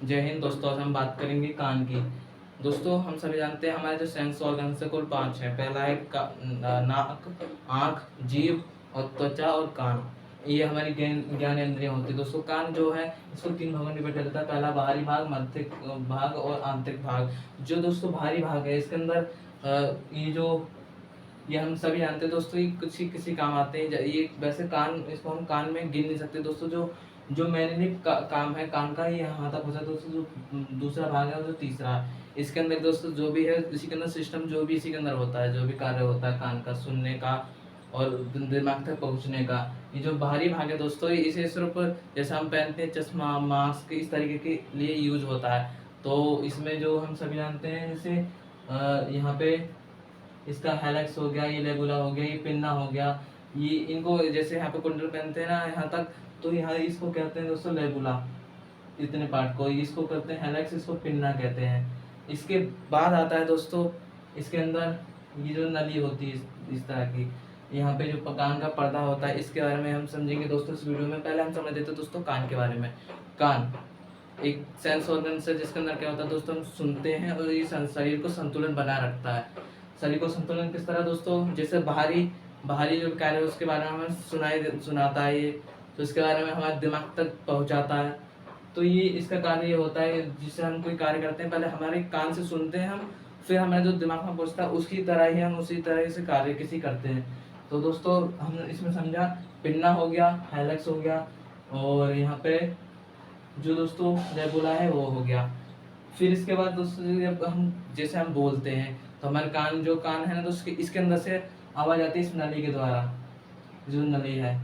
जय हिंद दोस्तों। आज हम बात करेंगे कान की। दोस्तों हम सभी जानते हैं हमारे जो सेंस ऑर्गन्स है कुल 5 हैं। पहला है नाक, आँख, जीभ और त्वचा और कान। ये हमारी ज्ञान इंद्रियां होती है। दोस्तों कान जो है इसको 3 भागों में डिवाइड करता है। पहला बाहरी भाग, मध्य भाग और आंतरिक भाग। जो दोस्तों बाहरी भाग है इसके अंदर ये हम सभी जानते हैं दोस्तों, ये किसी काम आते हैं। ये वैसे कान, इसको हम कान में गिन नहीं सकते दोस्तों। जो जो मैंने काम है कान का, ये यहाँ तक होता है दोस्तों। जो दूसरा भाग है और जो तीसरा है, इसके अंदर दोस्तों जो भी है इसी के अंदर सिस्टम, जो भी इसी के अंदर होता है, जो भी कार्य होता है कान का, सुनने का और दिमाग तक पहुँचने का। ये जो बाहरी भाग है दोस्तों, इसे सिर्फ जैसे हम पहनते हैं चश्मा, मास्क, इस तरीके के लिए यूज होता है। तो इसमें जो हम सभी जानते हैं, जैसे यहाँ पे इसका हेलेक्स हो गया, ये लेबुला हो गया, ये पिन्ना हो गया। ये इनको जैसे यहाँ पे कुंडल पहनते हैं ना यहाँ तक, तो यहाँ इसको कहते हैं दोस्तों लेबुला। इतने पार्ट को इसको कहते हैं हेलेक्स, इसको पिन्ना कहते हैं। इसके बाद आता है दोस्तों इसके अंदर ये जो नली होती है इस तरह की, यहाँ पे जो कान का पर्दा होता है, इसके बारे में हम समझेंगे दोस्तों इस वीडियो में। पहले हम समझ लेते हैं दोस्तों कान के बारे में। कान एक सेंस ऑर्गन है जिसके अंदर क्या होता है दोस्तों, हम सुनते हैं और ये शरीर को संतुलन बनाए रखता है। शरीर को संतुलन किस तरह दोस्तों, जैसे बाहरी बाहरी जो कार्य है उसके बारे में हमें सुनाता है ये, तो इसके बारे में हमारे दिमाग तक पहुंचाता है। तो ये इसका कार्य ये होता है, जिससे हम कोई कार्य करते हैं पहले हमारे कान से सुनते हैं हम, फिर हमारे जो दिमाग में पहुंचता है उसकी तरह ही हम उसी तरह से कार्य किसी करते हैं। तो दोस्तों हमने इसमें समझा पिन्ना हो गया, हाइलैक्स हो गया, और यहाँ पे जो दोस्तों रेबुला है वो हो गया। फिर इसके बाद दोस्तों जब हम जैसे हम बोलते हैं तो हमारे कान है ना दोस्तों, इसके अंदर से आवाज आती है इस नली के द्वारा। जो नली है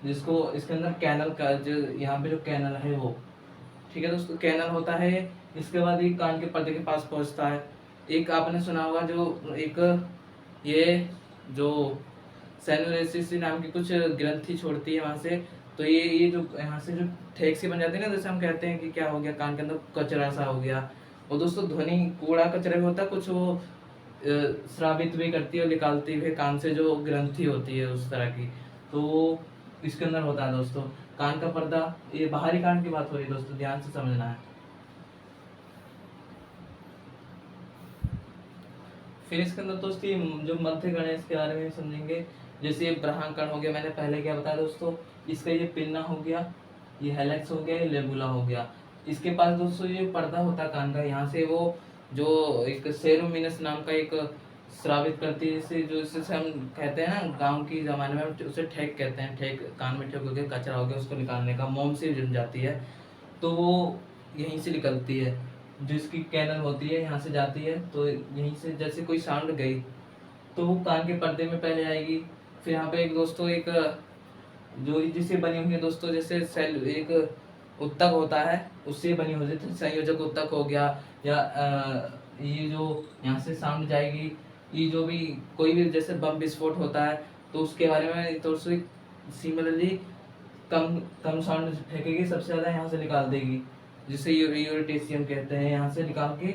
जिसको इसके अंदर कैनल का, जो यहाँ पे जो कैनल है वो, ठीक है दोस्तों, कैनल होता है। इसके बाद ये कान के पर्दे के पास पहुंचता है। एक आपने सुना होगा जो एक ये जो सेनुरेसिस नाम की कुछ ग्रंथि छोड़ती है वहां से, तो ये जो यहाँ से जो ठेक सी बन जाती है ना, जैसे हम कहते हैं कि क्या हो गया कान के अंदर कचरा सा हो गया। और दोस्तों ध्वनि कूड़ा कचरा भी होता है कुछ, वो श्रावित भी करती है और निकालती हुई कान से जो ग्रंथि होती है उस तरह की, तो इसके अंदर होता है दोस्तों कान का पर्दा। ये बाहरी कान की बात हो रही है दोस्तों, ध्यान से समझना है। फिर इसके अंदर दोस्तों ये जो मध्य कण है इसके बारे में समझेंगे। जैसे ये ब्रह्माकण हो गया, मैंने पहले क्या बताया दोस्तों, इसका ये पिन्ना हो गया, ये हेलेक्स हो गया, ये लेबुला हो गया। इसके पास दोस्तों ये पर्दा होता है कान का, यहाँ से वो जो एक सेरोमिनस नाम का एक स्रावित करती है, इसे जो इसे हम कहते हैं ना गांव की जमाने में उसे ठेक कहते हैं। ठेक, कान में ठेक हो गया, कचरा हो गया, उसको निकालने का, मोम से जम जाती है तो वो यहीं से निकलती है। जिसकी कैनल होती है यहाँ से जाती है, तो यहीं से जैसे कोई साउंड गई तो वो कान के पर्दे में पहले आएगी। फिर यहाँ पे एक दोस्तों एक जो जिससे बनी हुई है दोस्तों, जैसे सेल एक उत्तक होता है उससे बनी हो जाती है, संयोजक उत्तक हो गया, या ये जो यहाँ से साउंड जाएगी, ये जो भी कोई भी जैसे बम विस्फोट होता है तो उसके बारे में तो सिमिलरली कम कम साउंड फेंकेगी, सबसे ज़्यादा यहाँ से निकाल देगी, जिसे यूरेटेशियम कहते हैं। यहाँ से निकाल के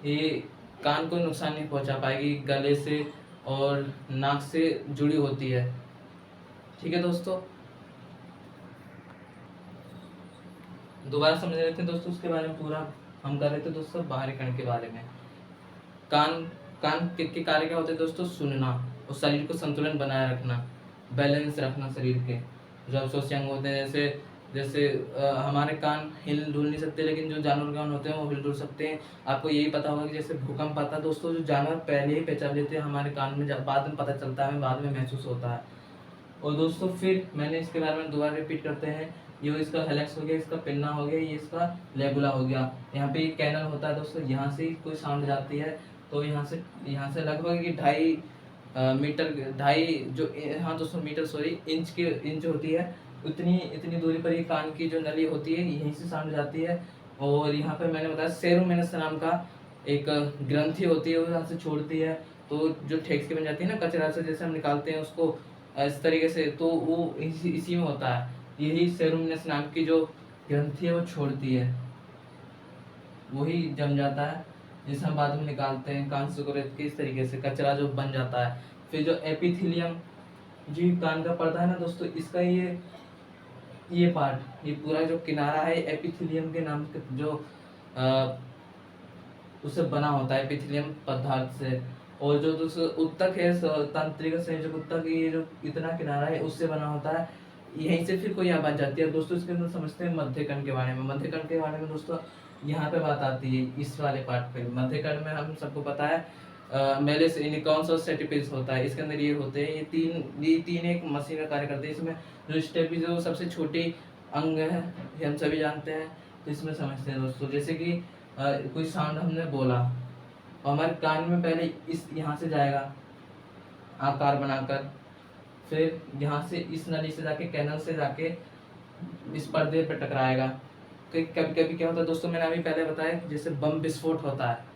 ये कान को नुकसान नहीं पहुँचा पाएगी, गले से और नाक से जुड़ी होती है। ठीक है दोस्तों, दोबारा समझ रहे थे दोस्तों उसके बारे में पूरा हम कर रहे थे दोस्तों बाहरी कण के बारे में। कान कान के कार्य क्या होते हैं दोस्तों, सुनना और शरीर को संतुलन बनाए रखना, बैलेंस रखना शरीर के। जो अब सोचे अंग होते हैं, जैसे जैसे हमारे कान हिल डुल नहीं सकते, लेकिन जो जानवर कान होते हैं वो हिल डुल सकते हैं। आपको यही पता होगा कि जैसे भूकंप आता है दोस्तों, जो जानवर पहले ही पहचान लेते हैं हमारे कान में, बाद में पता चलता है, हमें बाद में महसूस होता है। और दोस्तों फिर मैंने इसके बारे में दोबारा रिपीट करते हैं। ये इसका हेलेक्स हो गया, इसका पिन्ना हो गया, ये इसका लेबुला हो गया। यहाँ पे एक कैनल होता है दोस्तों, यहाँ से कोई साउंड जाती है तो यहाँ से लगभग 2.5 मीटर, ढाई जो, हाँ दोस्तों मीटर सॉरी, इंच होती है, इतनी दूरी पर ये कान की जो नली होती है यहीं से साउंड जाती है। और यहाँ पे मैंने बताया सेरोमेनस नाम का एक ग्रंथि होती है, वो यहाँ से छोड़ती है, तो जो ठेक्स की बन जाती है ना कचरा से, जैसे हम निकालते हैं उसको इस तरीके से, तो वो इसी में होता है। यही सेरोमिनस नाम की जो ग्रंथि है वो छोड़ती है, वही जम जाता है, जिसे हम बाद में निकालते हैं कान से के इस तरीके से कचरा जो बन जाता है। फिर जो एपिथेलियम जी कान का पर्दा है ना दोस्तों, इसका ये पार्ट, ये पूरा जो किनारा है एपिथेलियम के नाम के जो अ, उससे बना होता है, एपिथेलियम पदार्थ से। और जो दूसरा उत्तक है, तंत्रिका संयोजक उत्तक, ये जो इतना किनारा है उससे बना होता है। यहीं से फिर कोई आवाज जाती है दोस्तों। इसके अंदर समझते हैं मध्यकर्ण के बारे में। मध्यकर्ण के बारे में दोस्तों यहाँ पे बात आती है इस वाले पार्ट पे। मध्यकर्ण में हम सबको पता है मेलिस इनिकॉन्स और सेटिपिस होता है। इसके अंदर ये होते हैं, ये तीन एक मशीन का कार्य करते हैं। इसमें जो स्टेपिस है वो सबसे छोटी अंग है, ये हम सभी जानते हैं। तो इसमें समझते हैं दोस्तों, जैसे कि कोई साउंड हमने बोला और हमारे कान में पहले इस यहाँ से जाएगा आकार बनाकर, फिर यहाँ से इस नली से जाके कैनल से जाके इस पर्दे पे टकराएगा। कभी कभी क्या होता है दोस्तों, मैंने अभी पहले बताया कि जैसे बम विस्फोट होता है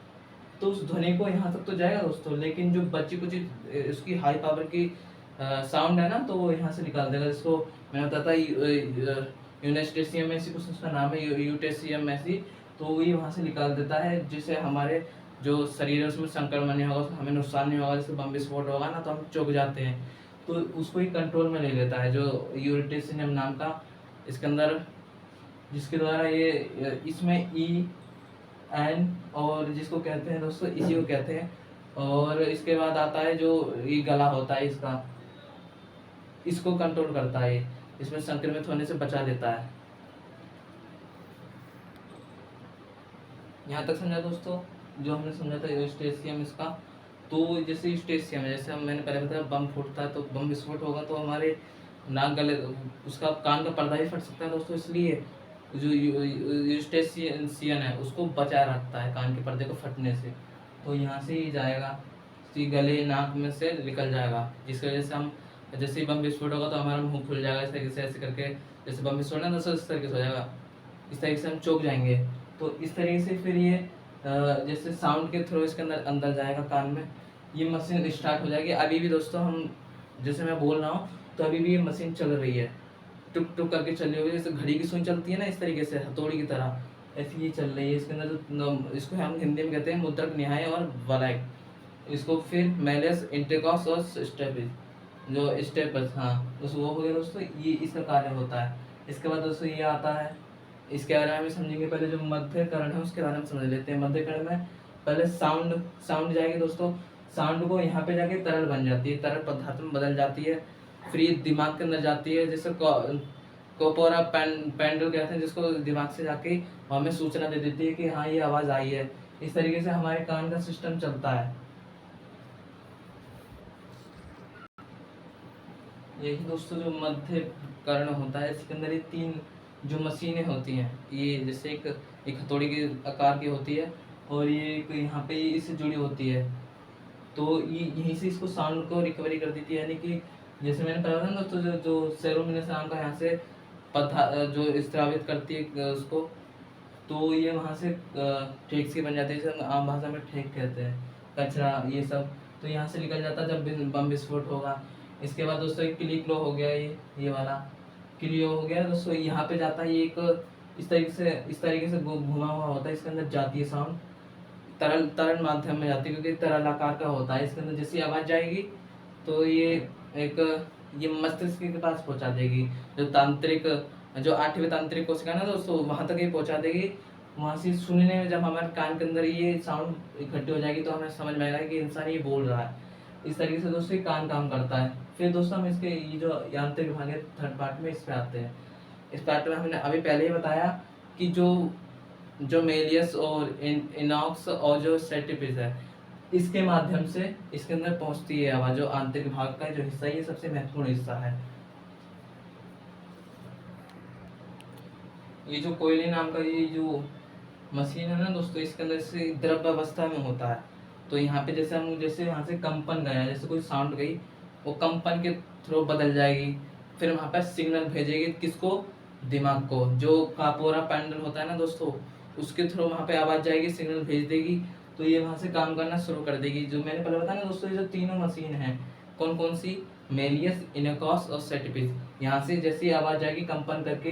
तो उस ध्वनि को यहाँ तक तो जाएगा दोस्तों, लेकिन जो बची कुछ उसकी हाई पावर की साउंड है ना, तो वो यहाँ से निकाल देगा। जिसको मैंने बताया था यूनेस्टेसियम ऐसी कुछ उसका नाम है, यूटेसियम ऐसी। तो वही वहाँ से निकाल देता है, जिससे हमारे जो शरीर है उसमें संक्रमण नहीं होगा, हमें नुकसान नहीं होगा। जैसे बम विस्फोट होगा ना तो हम चौंक जाते हैं, तो उसको ही कंट्रोल में ले लेता है जो यूटेसियम नाम का। इसके अंदर जिसके द्वारा ये इसमें ई एन और जिसको कहते हैं दोस्तों, इसी को कहते हैं। और इसके बाद आता है जो ये गला होता है इसका, इसको कंट्रोल करता है, इसमें संक्रमित होने से बचा लेता है। यहाँ तक समझा दोस्तों जो हमने समझा था यूस्टेशियम इसका। तो जैसे यूस्टेशियम है, जैसे हम मैंने पहले बताया बम फूटता है तो बम विस्फोट होगा तो हमारे नाक गले उसका कान का पर्दा ही फट सकता है दोस्तों। इसलिए जो यूस्टेशियन है उसको बचाए रखता है कान के पर्दे को फटने से। तो यहाँ से ही जाएगा, तो गले नाक में से निकल जाएगा, जिसकी वजह से हम जैसे ही बम विस्फोट होगा तो हमारा मुंह खुल जाएगा इस तरीके से, ऐसे करके। जैसे बम विस्फोट है दोस्तों इस तरीके से हो जाएगा, इस तरीके से हम चौंक जाएंगे। तो इस तरीके से फिर ये जैसे साउंड के थ्रू इसके अंदर अंदर जाएगा कान में, ये मशीन स्टार्ट हो जाएगी। अभी भी दोस्तों हम जैसे मैं बोल रहा हूँ तो अभी भी ये मशीन चल रही है, टुक टुक करके चल रही होगी। जैसे घड़ी की सुई चलती है ना इस तरीके से हथौड़ी की तरह, ऐसी ये चल रही है। इसके अंदर जो इसको हम हिंदी में कहते हैं मुद्रक न्याय और वलय। इसको फिर मेलिस इंटेकॉस और स्टेपिस, जो स्टेपस, हाँ उस वो हो गया दोस्तों, ये इसका कार्य होता है। इसके बाद दोस्तों ये आता है, इसके बारे में समझेंगे। पहले जो मध्यकरण है उसके बारे में समझ लेते हैं। मध्यकरण में पहले साउंड जाएगी दोस्तों, साउंड को यहाँ पे जाके तरल बन जाती है, तरल पदार्थ में बदल जाती है। फिर ये दिमाग के अंदर जाती है, जैसे कोपोरा पेंडल कहते हैं, जिसको दिमाग से जाके हमें सूचना दे देती है कि हाँ ये आवाज़ आई है। इस तरीके से हमारे कान का सिस्टम चलता है। यही दोस्तों जो मध्य कर्ण होता है, इसके अंदर ये तीन जो मशीनें होती हैं, ये जैसे एक हथौड़ी के आकार की होती है और ये एक यहाँ पे इससे जुड़ी होती है। तो ये यहीं से इसको साउंड को रिकवरी कर देती है। यानी कि जैसे मैंने कहा था ना दोस्तों, जो सेरोमिनस नाम का यहाँ से जो स्त्रावित करती है उसको, तो ये वहाँ से ठेक से बन जाती है, जिसे आम भाषा में ठेक कहते हैं, कचरा ये सब। तो यहाँ से निकल जाता है जब बम विस्फोट होगा। इसके बाद दोस्तों एक क्लिक लो हो गया, ये वाला क्लियो हो गया दोस्तों। यहाँ पे जाता है ये एक इस तरीके से घुमा हुआ होता है, इसके अंदर जाती है साउंड, तरल तरल माध्यम में जाती है, क्योंकि तरल आकार का होता है। इसके अंदर जैसी आवाज़ जाएगी तो ये मस्तिष्क के पास पहुंचा देगी। जो 8वीं तांत्रिक कोशिका ना दोस्तों, वहां तक ये पहुंचा देगी। वहां से सुनने में जब हमारे कान के अंदर ये साउंड इकट्ठी हो जाएगी तो हमें समझ में आएगा कि इंसान ये बोल रहा है। इस तरीके से दोस्तों ये कान काम करता है। फिर दोस्तों हम इसके ये जो यांत्रिक भाग है थर्ड पार्ट में, इस पे आते हैं। इस पार्ट में हमने अभी पहले ही बताया कि जो जो मेलियस और इनॉक्स और जो सेटिपिस है, इसके माध्यम से इसके अंदर पहुंचती है आवाज। जो आंतरिक भाग का जो हिस्सा है ये सबसे महत्वपूर्ण हिस्सा है। ये जो कोयले नाम का ये जो मशीन है ना दोस्तों, इसके अंदर से द्रव अवस्था में होता है। तो यहाँ पे जैसे यहाँ से कंपन गया, जैसे कोई साउंड गई, वो कंपन के थ्रू बदल जाएगी। फिर वहाँ पर सिग्नल भेजेगी किसको, दिमाग को। जो कापोरा पेंडल होता है ना दोस्तों, उसके थ्रू वहाँ पे आवाज़ जाएगी, सिग्नल भेज देगी, तो ये वहाँ से काम करना शुरू कर देगी। जो मैंने पहले बताया ना दोस्तों, ये जो तीनों मशीन हैं, कौन कौन सी, मेलियस, इनोकॉस और सेटिपिस। यहाँ से जैसी आवाज़ जाएगी कंपन करके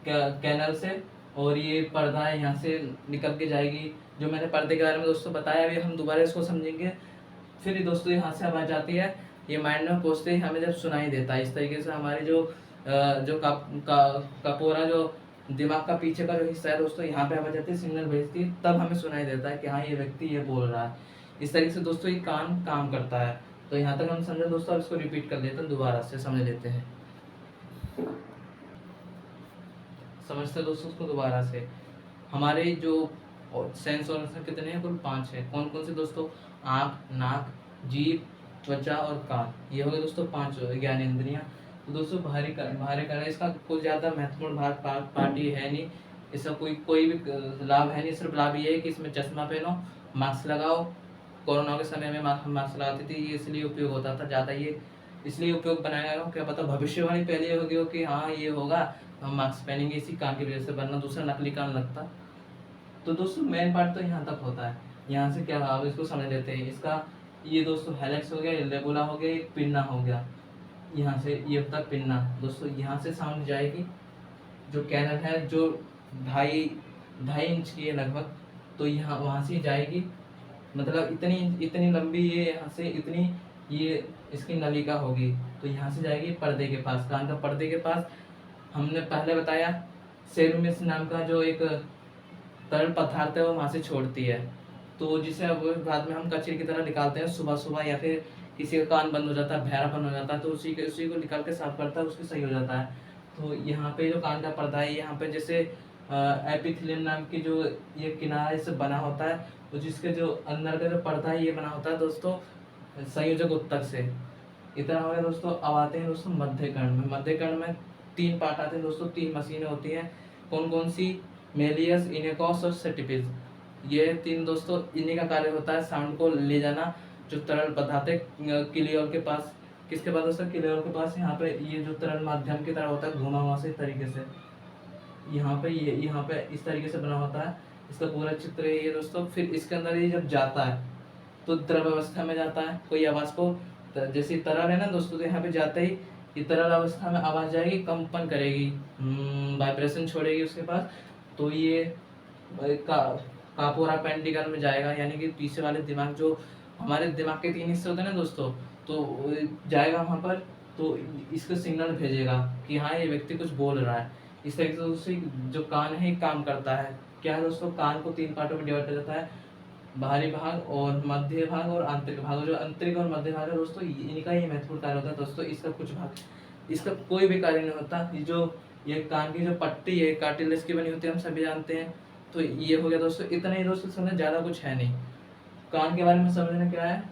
कैनल से, और ये पर्दा है यहाँ से निकल के जाएगी। जो मैंने पर्दे के बारे में दोस्तों बताया, अभी हम दोबारा इसको समझेंगे। फिर दोस्तों यहाँ से आवाज़ आती है, ये माइंड में पहुँचते ही हमें जब सुनाई देता है। इस तरीके से हमारी जो जो कपोरा जो दिमाग का पीछे का जो हिस्सा है दोस्तों, यहाँ पे आवाज आती है, सिग्नल भेजती है, तब हमें सुनाई देता है कि हाँ ये व्यक्ति ये बोल रहा है। इस तरीके से दोस्तों ये कान काम करता है। तो यहाँ तक हम समझे दोस्तों, अब इसको रिपीट कर देते हैं, दोबारा से समझ लेते हैं। समझते हैं दोस्तों उसको दोबारा से। हमारे जो सेंस ऑर्गन कितने हैं? कुल 5 है। कौन कौन से दोस्तों? आँख, नाक, जीभ, त्वचा और कान। ये हो गए दोस्तों 5 ज्ञानेंद्रियाँ। तो दोस्तों बाहरी कारण इसका कोई ज़्यादा महत्वपूर्ण पार्ट ये है नहीं। इसका कोई भी लाभ है नहीं। सिर्फ लाभ ये है कि इसमें चश्मा पहनो, मास्क लगाओ। कोरोना के समय में मास्क लगाते थे, ये इसलिए उपयोग होता था ज़्यादा। ये इसलिए उपयोग बनाया गया, क्या पता भविष्यवाणी पहले होगी हो कि हाँ ये होगा, हम मास्क पहनेंगे इसी कान की वजह से, वरना दूसरा नकली कान लगता। तो दोस्तों मेन पार्ट तो यहाँ तक होता है। यहाँ से क्या आप इसको समझ लेते हैं। इसका ये दोस्तों हेलेक्स हो गया, लेबुला हो गया, एक पिन्ना हो गया। यहाँ से ये होता है पिन्ना। दोस्तों यहाँ से साउंड जाएगी, जो कैनल है जो 2.5 इंच की है लगभग, तो यहाँ वहाँ से जाएगी। मतलब इतनी लंबी ये यहाँ से इतनी ये इसकी नलिका होगी। तो यहाँ से जाएगी पर्दे के पास, कान का पर्दे के पास। हमने पहले बताया सेरुमिस नाम का जो एक तरल पदार्थ है वो वहाँ से छोड़ती है। तो जिसे अब बाद में हम कचरे की तरह निकालते हैं सुबह सुबह, या फिर किसी का कान बंद हो जाता है, बहरापन हो जाता है, तो उसी को निकाल के साफ करता है, उसकी सही हो जाता है। तो यहाँ पे जो कान का पर्दा है, यहाँ पे जैसे एपिथेलियम नाम की जो ये किनारे से बना होता है, तो जिसके जो अंदर का जो पर्दा है ये बना होता है दोस्तों संयोजक उत्तक से। इतना हो गया दोस्तों। अब आते हैं दोस्तों मध्य कर्ण में। मध्य कर्ण में 3 पार्ट आते हैं दोस्तों, 3 मशीनें होती हैं। कौन कौन सी? मेलियस, इनेकॉस और सेटिपिस। ये 3 दोस्तों, इन्हीं का कार्य होता है साउंड को ले जाना। जो तरल पदार्थ है किलियोल के पास, किसके पास दोस्तों? किलियोल के पास। यहाँ पे ये जो तरल माध्यम की तरह होता है घुमा हुआ से तरीके से, यहाँ पे इस तरीके से बना होता है। इसका पूरा चित्र है ये दोस्तों। फिर इसके अंदर ये जब जाता है तो द्रव अवस्था में जाता है। कोई आवाज को जैसे तरल है ना दोस्तों, तो यहाँ पे जाते ही ये तरल अवस्था में आवाज जाएगी, कंपन करेगी, वाइब्रेशन छोड़ेगी उसके पास। तो ये कापोरा पेंटिकल में जाएगा, यानी कि पीछे वाले दिमाग, जो हमारे दिमाग के 3 हिस्से होते हैं ना दोस्तों, तो जाएगा वहाँ पर। तो इसको सिग्नल भेजेगा कि हाँ ये व्यक्ति कुछ बोल रहा है। इस तरीके से दोस्तों जो कान है काम करता है। क्या है दोस्तों? कान को 3 पार्टों में डिवाइड किया जाता है, बाहरी भाग और मध्य भाग और आंतरिक भाग। जो आंतरिक और मध्य भाग है दोस्तों, इनका ही महत्वपूर्ण कार्य होता है दोस्तों। इसका कुछ भाग, इसका कोई भी कार्य नहीं होता। ये कान की जो पट्टी है कार्टिलेज की बनी होती है, हम सभी जानते हैं। तो ये हो गया दोस्तों। इतना ही दोस्तों समझना, ज़्यादा कुछ है नहीं। कान के बारे में समझना क्या है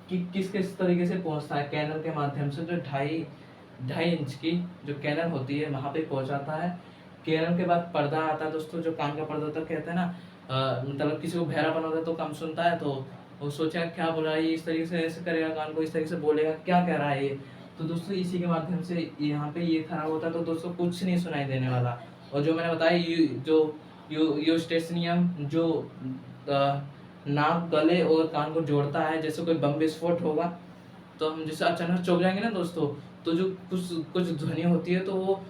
कि किस तरीके से पहुंचता है। कैनल के माध्यम से, जो 2.5 इंच की जो कैनल होती है वहां पे पहुंचाता है। कैनल के बाद पर्दा आता है दोस्तों, जो कान का पर्दा होता है। कहते हैं ना मतलब किसी को बहरापन होता है तो कम सुनता है, तो वो सोचा क्या बोल रहा है ये, इस तरीके से ऐसे करेगा, कान को इस तरीके से बोलेगा, क्या कह रहा है ये। तो दोस्तों इसी के माध्यम से यहाँ पे ये खराब होता है, तो दोस्तों कुछ नहीं सुनाई देने वाला। और जो मैंने बताया यूस्टेशनियम जो नाक, गले और कान को जोड़ता है। जैसे कोई बम विस्फोट होगा तो हम जैसे अचानक चौंक जाएंगे ना दोस्तों, तो जो कुछ ध्वनि होती है तो वो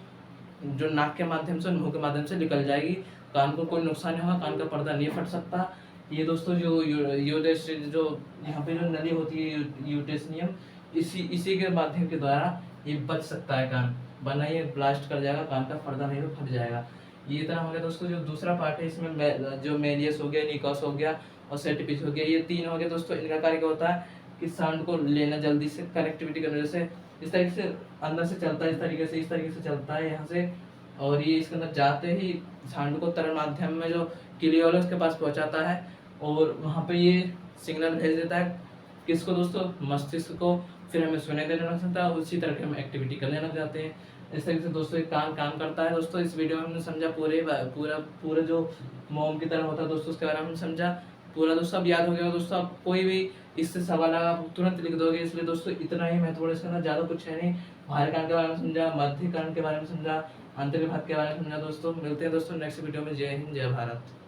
जो नाक के माध्यम से, मुंह के माध्यम से निकल जाएगी। कान को कोई नुकसान नहीं होगा, कान का पर्दा नहीं फट सकता। ये दोस्तों जो जो यहाँ पे जो नली होती है यूटेस्नियम, इसी के माध्यम के द्वारा ये बच सकता है कान, वरना ये ब्लास्ट कर जाएगा, कान का पर्दा नहीं तो फट जाएगा। ये तरह हो गया दोस्तों। जो दूसरा पार्ट है इसमें जो मेलियस हो गया, निकॉस हो गया और सेटिपिस हो गया, ये 3 हो गए दोस्तों। इनका कार्य क्या होता है कि साउंड को लेना, जल्दी से कनेक्टिविटी करने, जैसे इस तरीके से अंदर से चलता है, इस तरीके से चलता है यहाँ से, और ये इसके अंदर जाते ही साउंड को तरल माध्यम में जो किलियोलस के पास पहुंचाता है, और वहाँ पे ये सिग्नल भेज देता है किसको दोस्तों? मस्तिष्क को। फिर हमें सुनाई देने लग सकता है, उसी तरह के हम एक्टिविटी करने लग जाते हैं। इस तरीके से दोस्तों एक कान काम करता है दोस्तों। इस वीडियो में हमने समझा पूरा जो मोम की तरह होता है दोस्तों, उसके बारे में हमने समझा पूरा। दोस्तों अब याद हो गया दोस्तों। आप कोई भी इससे सवाल आएगा आप तुरंत लिख दोगे। इसलिए दोस्तों इतना ही महत्वपूर्ण, इसके अंदर ज़्यादा कुछ है नहीं। बाहरी कान के बारे में समझा, मध्य कान के बारे में समझा, आंतरिक भाग के बारे में समझा दोस्तों। मिलते हैं दोस्तों नेक्स्ट वीडियो में। जय हिंद, जय भारत।